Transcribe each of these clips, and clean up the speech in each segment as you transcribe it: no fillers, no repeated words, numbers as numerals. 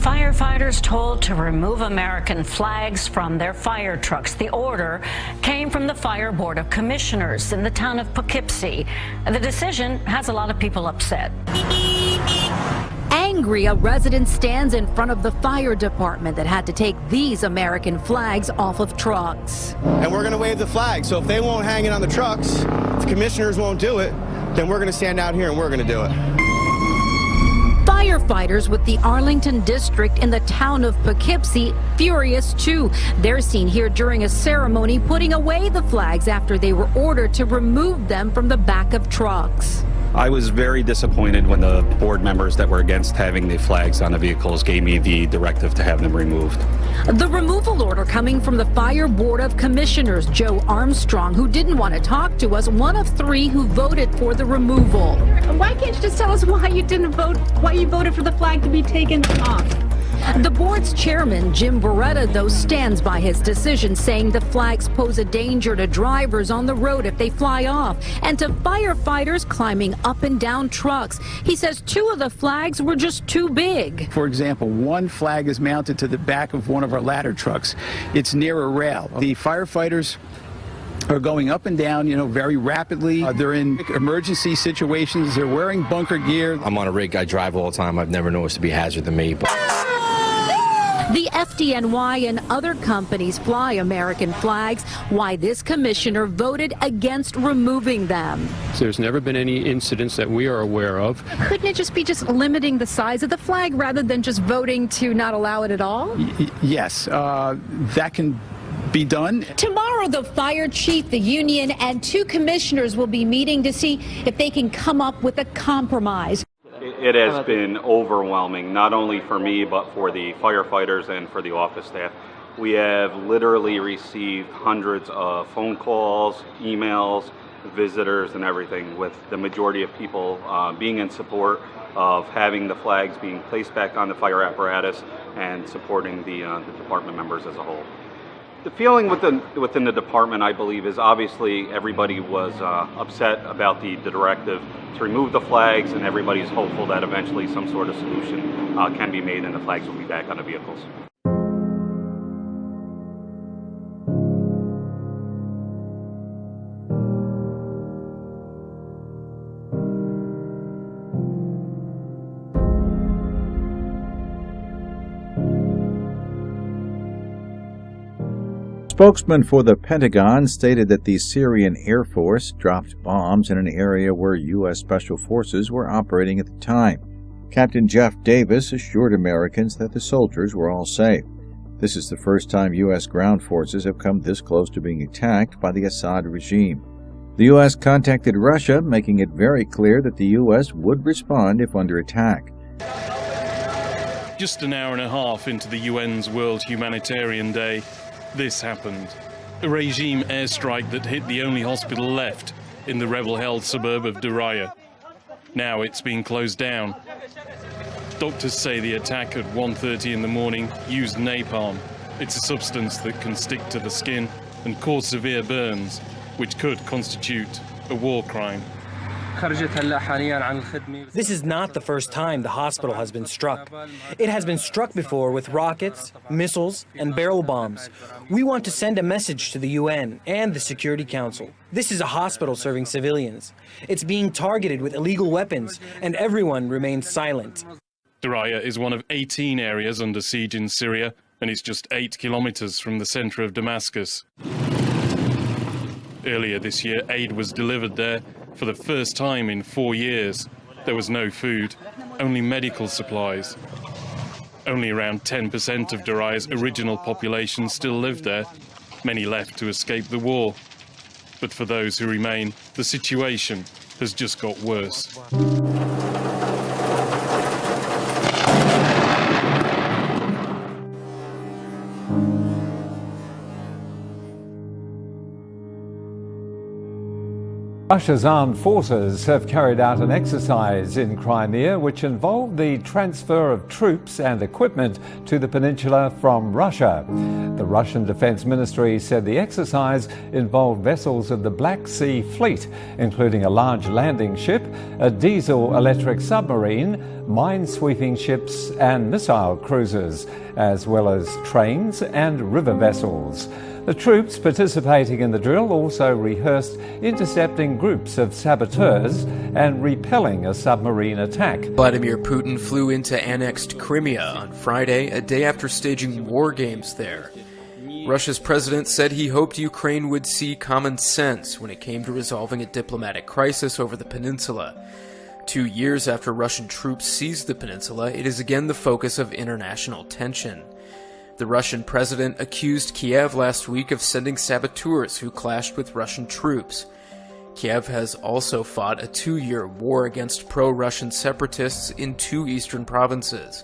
Firefighters told to remove American flags from their fire trucks. The order came from the Fire Board of Commissioners in the town of Poughkeepsie. The decision has a lot of people upset. Angry, a resident stands in front of the fire department that had to take these American flags off of trucks. And we're going to wave the flag. So if they won't hang it on the trucks, if the commissioners won't do it, then we're going to stand out here and we're going to do it. Firefighters with the Arlington district in the town of Poughkeepsie furious too. They're seen here during a ceremony putting away the flags after they were ordered to remove them from the back of trucks. I was very disappointed when the board members that were against having the flags on the vehicles gave me the directive to have them removed. The removal order coming from the Fire Board of Commissioners. Joe Armstrong, who didn't want to talk to us, one of three who voted for the removal. Why can't you just tell us why you didn't vote, why you voted for the flag to be taken off? The board's chairman, Jim Beretta, though, stands by his decision, saying the flags pose a danger to drivers on the road if they fly off and to firefighters climbing up and down trucks. He says two of the flags were just too big. For example, one flag is mounted to the back of one of our ladder trucks. It's near a rail. The firefighters are going up and down, very rapidly. They're in emergency situations. They're wearing bunker gear. I'm on a rig. I drive all the time. I've never noticed to be a hazard to me. The FDNY and other companies fly American flags. Why this commissioner voted against removing them. There's never been any incidents that we are aware of. Couldn't it just be limiting the size of the flag rather than just voting to not allow it at all? Yes, that can be done. Tomorrow, the fire chief, the union, and two commissioners will be meeting to see if they can come up with a compromise. It has been overwhelming, not only for me, but for the firefighters and for the office staff. We have literally received hundreds of phone calls, emails, visitors, and everything, with the majority of people being in support of having the flags being placed back on the fire apparatus and supporting the department members as a whole. The feeling within the department, I believe, is obviously everybody was upset about the directive to remove the flags, and everybody's hopeful that eventually some sort of solution can be made and the flags will be back on the vehicles. Spokesman for the Pentagon stated that the Syrian Air Force dropped bombs in an area where U.S. Special Forces were operating at the time. Captain Jeff Davis assured Americans that the soldiers were all safe. This is the first time U.S. ground forces have come this close to being attacked by the Assad regime. The U.S. contacted Russia, making it very clear that the U.S. would respond if under attack. Just an hour and a half into the UN's World Humanitarian Day, this happened. A regime airstrike that hit the only hospital left in the rebel-held suburb of Daraya. Now it's been closed down. Doctors say the attack at 1:30 in the morning used napalm. It's a substance that can stick to the skin and cause severe burns, which could constitute a war crime. This is not the first time the hospital has been struck. It has been struck before with rockets, missiles, and barrel bombs. We want to send a message to the UN and the Security Council. This is a hospital serving civilians. It's being targeted with illegal weapons, and everyone remains silent. Daraya is one of 18 areas under siege in Syria, and it's just 8 kilometers from the center of Damascus. Earlier this year, aid was delivered there for the first time in 4 years. There was no food, only medical supplies. Only around 10% of Daraya's original population still lived there. Many left to escape the war. But for those who remain, the situation has just got worse. Russia's armed forces have carried out an exercise in Crimea which involved the transfer of troops and equipment to the peninsula from Russia. The Russian Defense Ministry said the exercise involved vessels of the Black Sea Fleet, including a large landing ship, a diesel-electric submarine, minesweeping ships and missile cruisers, as well as trains and river vessels. The troops participating in the drill also rehearsed intercepting groups of saboteurs and repelling a submarine attack. Vladimir Putin flew into annexed Crimea on Friday, a day after staging war games there. Russia's president said he hoped Ukraine would see common sense when it came to resolving a diplomatic crisis over the peninsula. 2 years after Russian troops seized the peninsula, it is again the focus of international tension. The Russian president accused Kiev last week of sending saboteurs who clashed with Russian troops. Kiev has also fought a 2-year war against pro-Russian separatists in 2 eastern provinces.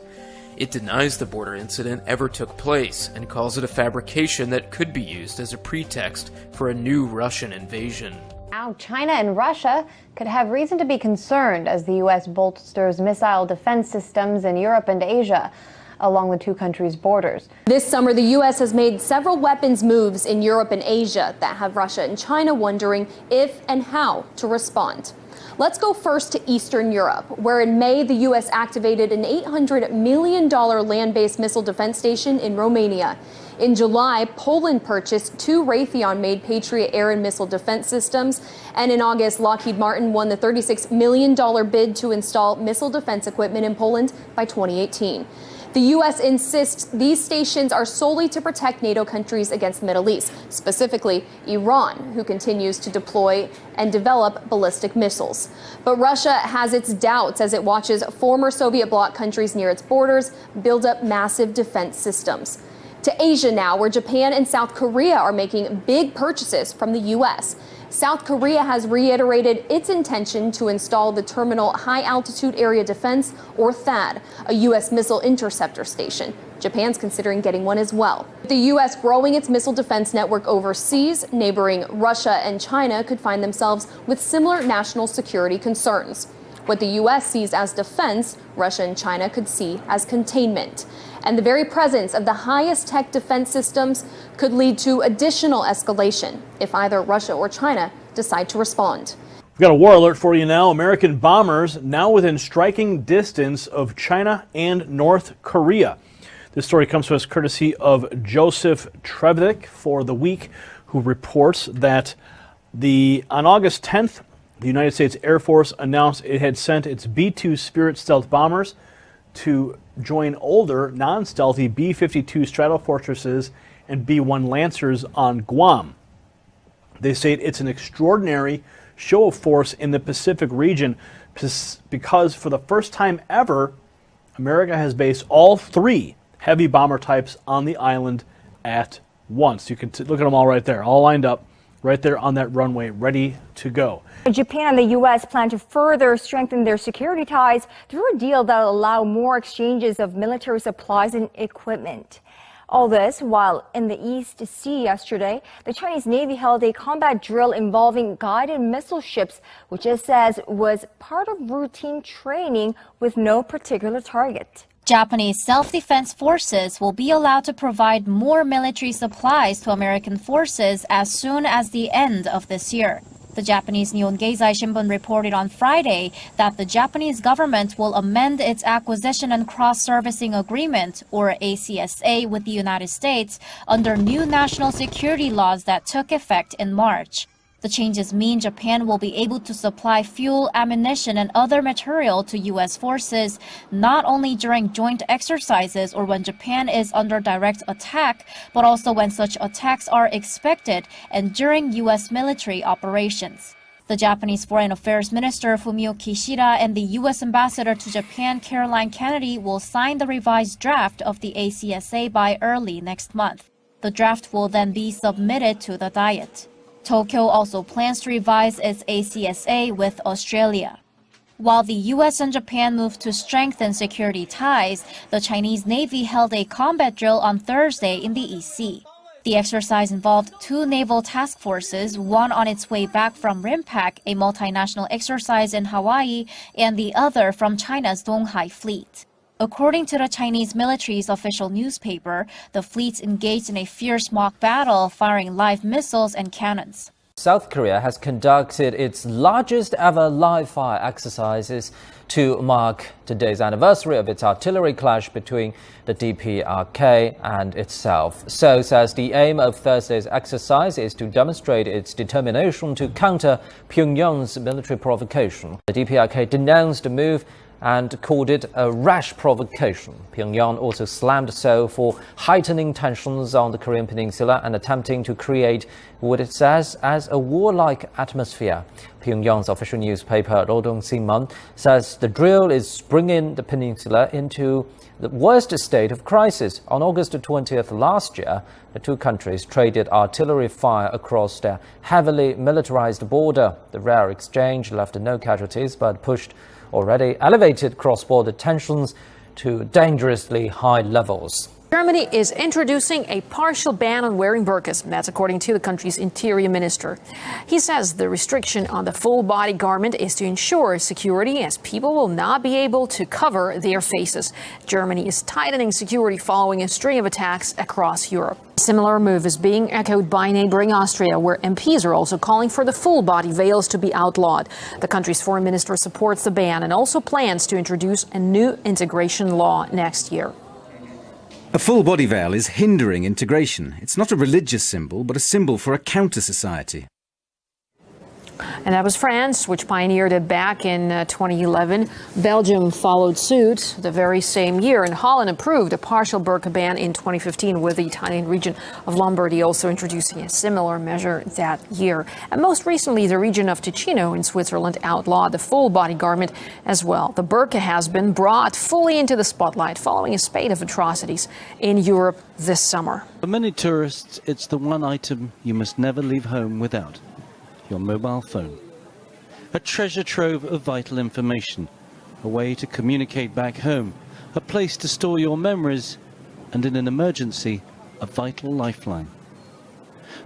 It denies the border incident ever took place and calls it a fabrication that could be used as a pretext for a new Russian invasion. Now, China and Russia could have reason to be concerned as the U.S. bolsters missile defense systems in Europe and Asia along the 2 countries' borders. This summer, the U.S. has made several weapons moves in Europe and Asia that have Russia and China wondering if and how to respond. Let's go first to Eastern Europe, where in May, the U.S. activated an $800 million land-based missile defense station in Romania. In July, Poland purchased 2 Raytheon-made Patriot air and missile defense systems. And in August, Lockheed Martin won the $36 million bid to install missile defense equipment in Poland by 2018. The U.S. insists these stations are solely to protect NATO countries against the Middle East, specifically Iran, who continues to deploy and develop ballistic missiles. But Russia has its doubts as it watches former Soviet bloc countries near its borders build up massive defense systems. To Asia now, where Japan and South Korea are making big purchases from the U.S. South Korea has reiterated its intention to install the Terminal High Altitude Area Defense, or THAAD, a U.S. missile interceptor station. Japan's considering getting one as well. The U.S. growing its missile defense network overseas, neighboring Russia and China could find themselves with similar national security concerns. What the U.S. sees as defense, Russia and China could see as containment. And the very presence of the highest tech defense systems could lead to additional escalation if either Russia or China decide to respond. We've got a war alert for you now. American bombers now within striking distance of China and North Korea. This story comes to us courtesy of Joseph Trevik for The Week, who reports that on August 10th, the United States Air Force announced it had sent its B-2 Spirit stealth bombers to join older, non-stealthy B-52 Stratofortresses and B-1 Lancers on Guam. They say it's an extraordinary show of force in the Pacific region because for the first time ever, America has based all 3 heavy bomber types on the island at once. You can look at them all right there, all lined up, right there on that runway, ready to go. Japan and the U.S. plan to further strengthen their security ties through a deal that will allow more exchanges of military supplies and equipment. All this while in the East Sea yesterday, the Chinese Navy held a combat drill involving guided missile ships, which it says was part of routine training with no particular target. Japanese self-defense forces will be allowed to provide more military supplies to American forces as soon as the end of this year. The Japanese Nihon Keizai Shimbun reported on Friday that the Japanese government will amend its Acquisition and Cross-Servicing Agreement, or ACSA, with the United States under new national security laws that took effect in March. The changes mean Japan will be able to supply fuel, ammunition, and other material to U.S. forces not only during joint exercises or when Japan is under direct attack, but also when such attacks are expected and during U.S. military operations. The Japanese Foreign Affairs Minister Fumio Kishida and the U.S. Ambassador to Japan Caroline Kennedy will sign the revised draft of the ACSA by early next month. The draft will then be submitted to the Diet. Tokyo also plans to revise its ACSA with Australia. While the U.S. and Japan moved to strengthen security ties, the Chinese Navy held a combat drill on Thursday in the East Sea. The exercise involved 2 naval task forces, one on its way back from RIMPAC, a multinational exercise in Hawaii, and the other from China's Donghai Fleet. According to the Chinese military's official newspaper, the fleets engaged in a fierce mock battle, firing live missiles and cannons. South Korea has conducted its largest ever live fire exercises to mark today's anniversary of its artillery clash between the DPRK and itself. Seoul says the aim of Thursday's exercise is to demonstrate its determination to counter Pyongyang's military provocation. The DPRK denounced the move and called it a rash provocation. Pyongyang also slammed Seoul for heightening tensions on the Korean peninsula and attempting to create what it says as a warlike atmosphere. Pyongyang's official newspaper, Rodong Sinmun, says the drill is bringing the peninsula into the worst state of crisis. On August 20th last year, the two countries traded artillery fire across their heavily militarized border. The rare exchange left no casualties but pushed already elevated cross-border tensions to dangerously high levels. Germany is introducing a partial ban on wearing burqas. That's according to the country's interior minister. He says the restriction on the full-body garment is to ensure security, as people will not be able to cover their faces. Germany is tightening security following a string of attacks across Europe. A similar move is being echoed by neighboring Austria, where MPs are also calling for the full-body veils to be outlawed. The country's foreign minister supports the ban and also plans to introduce a new integration law next year. A full body veil is hindering integration. It's not a religious symbol, but a symbol for a counter-society. And that was France, which pioneered it back in 2011. Belgium followed suit the very same year, and Holland approved a partial burqa ban in 2015, with the Italian region of Lombardy also introducing a similar measure that year. And most recently, the region of Ticino in Switzerland outlawed the full-body garment as well. The burqa has been brought fully into the spotlight following a spate of atrocities in Europe this summer. For many tourists, it's the one item you must never leave home without: your mobile phone. A treasure trove of vital information, a way to communicate back home, a place to store your memories, and in an emergency, a vital lifeline.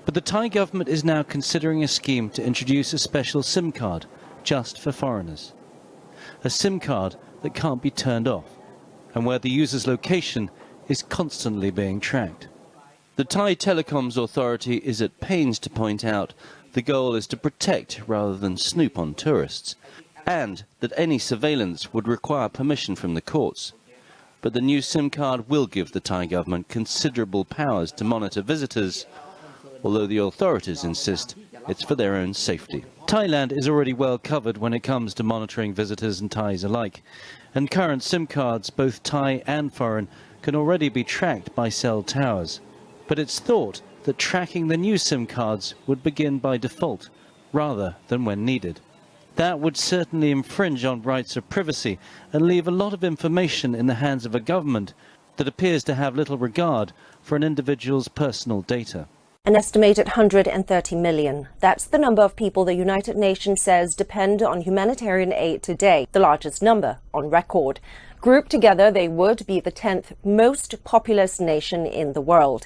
But the Thai government is now considering a scheme to introduce a special SIM card just for foreigners. A SIM card that can't be turned off, and where the user's location is constantly being tracked. The Thai Telecoms Authority is at pains to point out the goal is to protect rather than snoop on tourists, and that any surveillance would require permission from the courts. But the new SIM card will give the Thai government considerable powers to monitor visitors, although the authorities insist it's for their own safety. Thailand is already well covered when it comes to monitoring visitors and Thais alike, and current SIM cards, both Thai and foreign, can already be tracked by cell towers. But it's thought that tracking the new SIM cards would begin by default, rather than when needed. That would certainly infringe on rights of privacy and leave a lot of information in the hands of a government that appears to have little regard for an individual's personal data. An estimated 130 million. That's the number of people the United Nations says depend on humanitarian aid today, the largest number on record. Grouped together, they would be the 10th most populous nation in the world.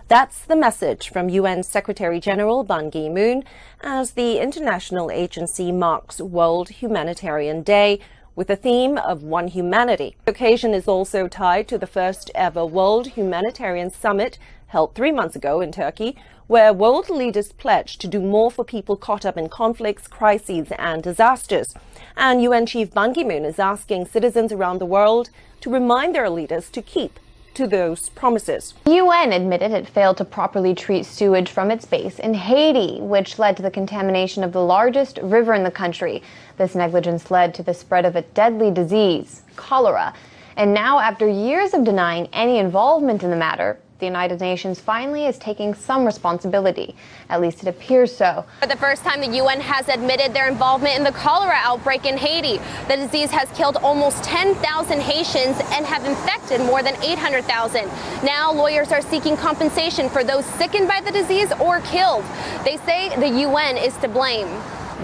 That's the message from UN Secretary-General Ban Ki-moon as the international agency marks World Humanitarian Day with a theme of One Humanity. The occasion is also tied to the first ever World Humanitarian Summit held 3 months ago in Turkey, where world leaders pledged to do more for people caught up in conflicts, crises and disasters. And UN Chief Ban Ki-moon is asking citizens around the world to remind their leaders to keep to those promises. The UN admitted it failed to properly treat sewage from its base in Haiti, which led to the contamination of the largest river in the country. This negligence led to the spread of a deadly disease, cholera. And now, after years of denying any involvement in the matter, the United Nations finally is taking some responsibility. At least it appears so. For the first time, the UN has admitted their involvement in the cholera outbreak in Haiti. The disease has killed almost 10,000 Haitians and have infected more than 800,000. Now, lawyers are seeking compensation for those sickened by the disease or killed. They say the UN is to blame.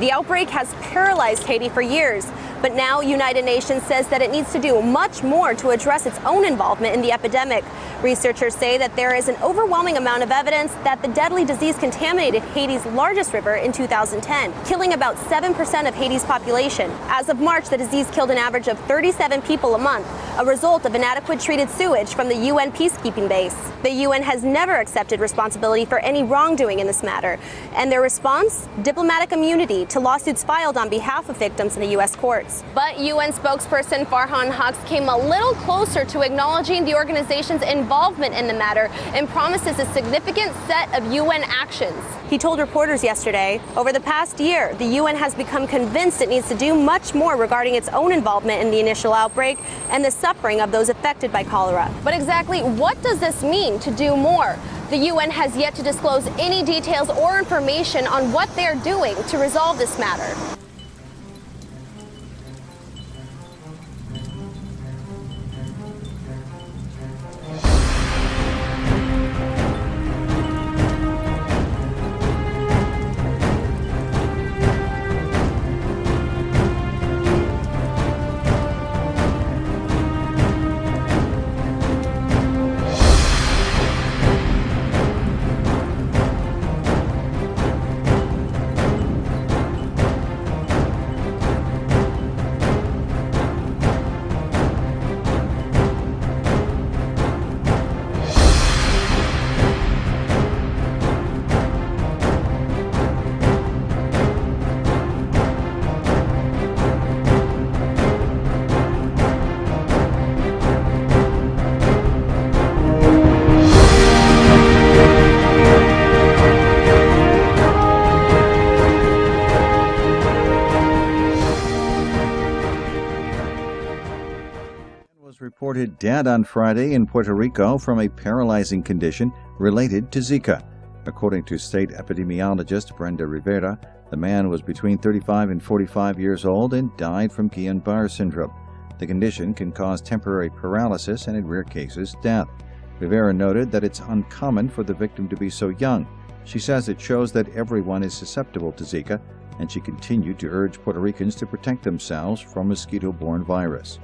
The outbreak has paralyzed Haiti for years, but now United Nations says that it needs to do much more to address its own involvement in the epidemic. Researchers say that there is an overwhelming amount of evidence that the deadly disease contaminated Haiti's largest river in 2010, killing about 7% of Haiti's population. As of March, the disease killed an average of 37 people a month. a result of inadequate treated sewage from the UN peacekeeping base. The UN has never accepted responsibility for any wrongdoing in this matter, and their response? Diplomatic immunity to lawsuits filed on behalf of victims in the U.S. courts. But UN spokesperson Farhan Haq came a little closer to acknowledging the organization's involvement in the matter and promises a significant set of UN actions. He told reporters yesterday, over the past year, the UN has become convinced it needs to do much more regarding its own involvement in the initial outbreak and the suffering of those affected by cholera. But exactly what does this mean, to do more? The UN has yet to disclose any details or information on what they're doing to resolve this matter. Reported dead on Friday in Puerto Rico from a paralyzing condition related to Zika. According to state epidemiologist Brenda Rivera, the man was between 35 and 45 years old and died from Guillain-Barré syndrome. The condition can cause temporary paralysis and, in rare cases, death. Rivera noted that it's uncommon for the victim to be so young. She says it shows that everyone is susceptible to Zika, and she continued to urge Puerto Ricans to protect themselves from mosquito-borne virus.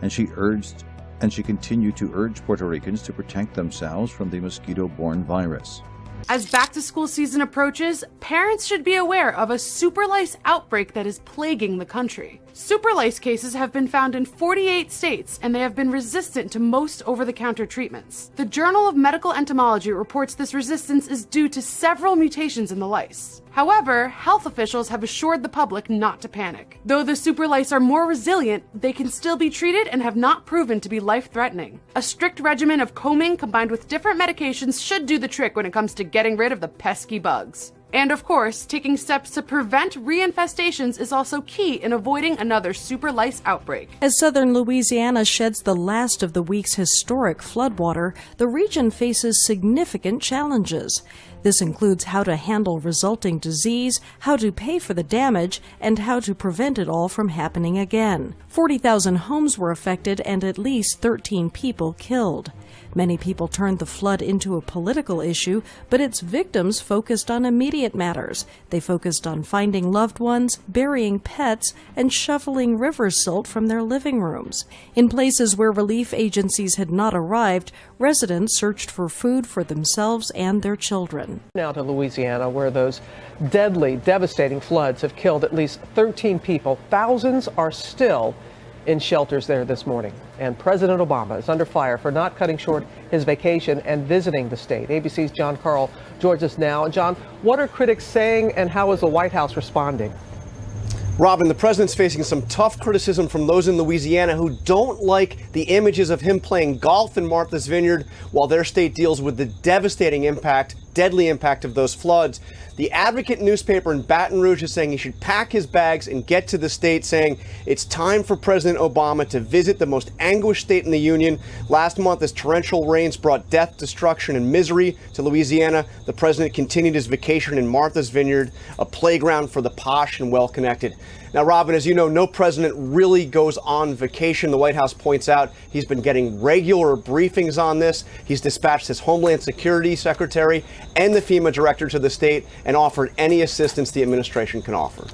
And she continued to urge Puerto Ricans to protect themselves from the mosquito-borne virus. As back-to-school season approaches, parents should be aware of a super lice outbreak that is plaguing the country. Super lice cases have been found in 48 states, and they have been resistant to most over-the-counter treatments. The Journal of Medical Entomology reports this resistance is due to several mutations in the lice. However, health officials have assured the public not to panic. Though the super lice are more resilient, they can still be treated and have not proven to be life-threatening. A strict regimen of combing combined with different medications should do the trick when it comes to getting rid of the pesky bugs. And of course, taking steps to prevent reinfestations is also key in avoiding another super lice outbreak. As southern Louisiana sheds the last of the week's historic floodwater, the region faces significant challenges. This includes how to handle resulting disease, how to pay for the damage, and how to prevent it all from happening again. 40,000 homes were affected and at least 13 people killed. Many people turned the flood into a political issue, but its victims focused on immediate matters. They focused on finding loved ones, burying pets, and shoveling river silt from their living rooms. In places where relief agencies had not arrived, residents searched for food for themselves and their children. Now to Louisiana, where those deadly, devastating floods have killed at least 13 people. Thousands are still in shelters there this morning. And President Obama is under fire for not cutting short his vacation and visiting the state. ABC's John Carl joins us now. John, what are critics saying and how is the White House responding? Robin, the president's facing some tough criticism from those in Louisiana who don't like the images of him playing golf in Martha's Vineyard while their state deals with the devastating impact, deadly impact of those floods. The Advocate newspaper in Baton Rouge is saying he should pack his bags and get to the state, saying it's time for President Obama to visit the most anguished state in the union. Last month, as torrential rains brought death, destruction, and misery to Louisiana, the president continued his vacation in Martha's Vineyard, a playground for the posh and well-connected. Now, Robin, as you know, no president really goes on vacation. The White House points out he's been getting regular briefings on this. He's dispatched his Homeland Security Secretary and the FEMA director to the state and offered any assistance the administration can offer.